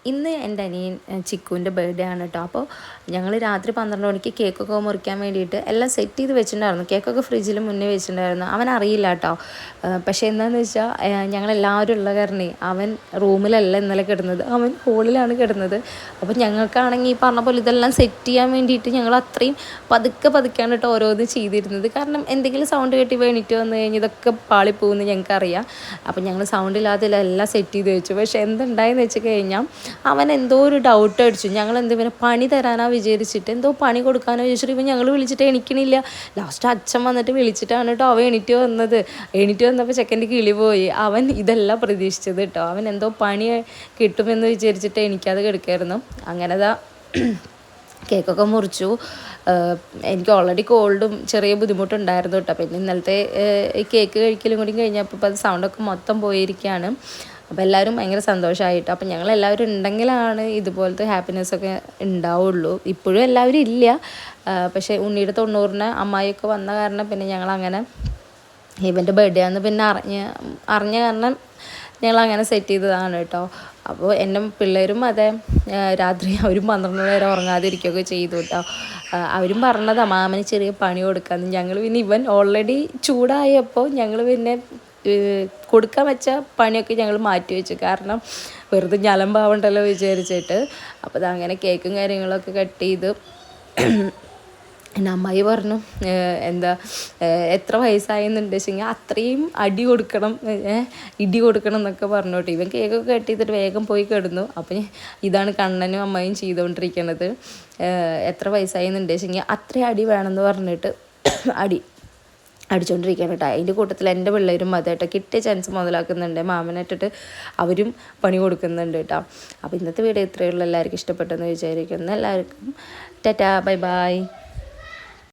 ഇന്ന് എൻ്റെ അനിയൻ ചിക്കുവിൻ്റെ ബർത്ത്ഡേ ആണ് കേട്ടോ. അപ്പോൾ ഞങ്ങൾ രാത്രി 12 മണിക്ക് കേക്കൊക്കെ മുറിക്കാൻ വേണ്ടിയിട്ട് എല്ലാം സെറ്റ് ചെയ്ത് വെച്ചിട്ടുണ്ടായിരുന്നു. കേക്കൊക്കെ ഫ്രിഡ്ജിൽ മുന്നേ വെച്ചിട്ടുണ്ടായിരുന്നു. അവൻ അറിയില്ല കേട്ടോ. പക്ഷേ എന്താണെന്ന് വെച്ചാൽ ഞങ്ങളെല്ലാവരും ഉള്ള കാരണേ അവൻ റൂമിലല്ല ഇന്നലെ കിടന്നത്, അവൻ ഹോളിലാണ് കിടന്നത്. അപ്പോൾ ഞങ്ങൾക്കാണെങ്കിൽ ഈ പറഞ്ഞ പോലെ ഇതെല്ലാം സെറ്റ് ചെയ്യാൻ വേണ്ടിയിട്ട് ഞങ്ങൾ അത്രയും പതുക്കെയാണ് കേട്ടോ ഓരോന്ന് ചെയ്തിരുന്നത്. കാരണം എന്തെങ്കിലും സൗണ്ട് കെട്ടി വേണിയിട്ട് വന്നു കഴിഞ്ഞാൽ ഇതൊക്കെ പാളിപ്പോകുമെന്ന് ഞങ്ങൾക്കറിയാം. അപ്പോൾ ഞങ്ങൾ സൗണ്ട് ഇല്ലാതെ എല്ലാം സെറ്റ് ചെയ്ത് വെച്ചു. പക്ഷേ എന്തുണ്ടായെന്ന് വെച്ച് കഴിഞ്ഞാൽ അവൻ എന്തോ ഒരു ഡൗട്ട് അടിച്ചു. ഞങ്ങൾ എന്തെങ്കിലും പണി തരാനാ വിചാരിച്ചിട്ട് എന്തോ പണി കൊടുക്കാനോ വിചാരിച്ചിട്ട് ഇവൻ ഞങ്ങൾ വിളിച്ചിട്ട് എണിക്കണില്ല. ലാസ്റ്റ് അച്ഛൻ വന്നിട്ട് വിളിച്ചിട്ടാണ് കേട്ടോ അവൻ എണീറ്റ് വന്നപ്പോൾ ചെക്കൻ്റെ കിളി പോയി. അവൻ ഇതെല്ലാം പ്രതീക്ഷിച്ചത് കേട്ടോ. അവൻ എന്തോ പണി കിട്ടുമെന്ന് വിചാരിച്ചിട്ട് എനിക്കത് കിടക്കായിരുന്നു. അങ്ങനെതാ കേക്കൊക്കെ മുറിച്ചു. എനിക്ക് ഓൾറെഡി കോൾഡും ചെറിയ ബുദ്ധിമുട്ടുണ്ടായിരുന്നു കേട്ടോ. പിന്നെ ഇന്നലത്തെ ഈ കേക്ക് കഴിക്കലും കൂടി കഴിഞ്ഞപ്പോൾ അത് സൗണ്ടൊക്കെ മൊത്തം പോയിരിക്കുകയാണ്. അപ്പോൾ എല്ലാവരും ഭയങ്കര സന്തോഷമായിട്ട്. അപ്പോൾ ഞങ്ങളെല്ലാവരും ഉണ്ടെങ്കിലാണ് ഇതുപോലത്തെ ഹാപ്പിനെസ്സൊക്കെ ഉണ്ടാവുള്ളൂ. ഇപ്പോഴും എല്ലാവരും ഇല്ല. പക്ഷേ ഉണ്ണിയുടെ 90-ന് അമ്മായിയൊക്കെ വന്ന കാരണം പിന്നെ ഞങ്ങളങ്ങനെ ഇവൻ്റെ ബർത്ത്ഡേ ആണെന്ന് പിന്നെ അറിഞ്ഞ കാരണം ഞങ്ങളങ്ങനെ സെറ്റ് ചെയ്തതാണ് കേട്ടോ. അപ്പോൾ എൻ്റെ പിള്ളേരും അതെ രാത്രി അവരും 12 വരെ ഉറങ്ങാതിരിക്കുകയൊക്കെ ചെയ്തു കേട്ടോ. അവരും പറഞ്ഞതാ മാമന് ചെറിയ പണി കൊടുക്കാമെന്ന്. ഞങ്ങൾ പിന്നെ ഇവൻ ഓൾറെഡി ചൂടായപ്പോൾ ഞങ്ങൾ പിന്നെ കൊടുക്കാൻ വെച്ച പണിയൊക്കെ ഞങ്ങൾ മാറ്റി വെച്ചു. കാരണം വെറുതെ ഞലമ്പാവണ്ടല്ലോ വിചാരിച്ചിട്ട്. അപ്പോൾ അങ്ങനെ കേക്കും കാര്യങ്ങളൊക്കെ കട്ട് ചെയ്ത് എൻ്റെ അമ്മായി പറഞ്ഞു എത്ര വയസ്സായെന്നുണ്ട് വെച്ചെങ്കിൽ അത്രയും ഇടി കൊടുക്കണം എന്നൊക്കെ പറഞ്ഞോട്ടെ. ഇവൻ കേക്കൊക്കെ കട്ട് ചെയ്തിട്ട് വേഗം പോയി കിടന്നു. അപ്പം ഇതാണ് കണ്ണനും അമ്മയും ചെയ്തുകൊണ്ടിരിക്കുന്നത്. എത്ര വയസ്സായെന്നുണ്ട് വെച്ചെങ്കിൽ അത്രയും അടി വേണമെന്ന് പറഞ്ഞിട്ട് അടിച്ചുകൊണ്ടിരിക്കുകയാണ് കേട്ടോ. അതിൻ്റെ കൂട്ടത്തിൽ എൻ്റെ പിള്ളേരും അതേട്ടോ കിട്ടിയ ചാൻസ് മുതലാക്കുന്നുണ്ട്. മാമനായിട്ടിട്ട് അവരും പണി കൊടുക്കുന്നുണ്ട് കേട്ടോ. അപ്പോൾ ഇന്നത്തെ വീഡിയോ ഇത്രയേ ഉള്ളൂ. എല്ലാവർക്കും ഇഷ്ടപ്പെട്ടെന്ന് വിചാരിക്കുന്നു. എല്ലാവർക്കും ടാറ്റാ, ബൈ ബൈ.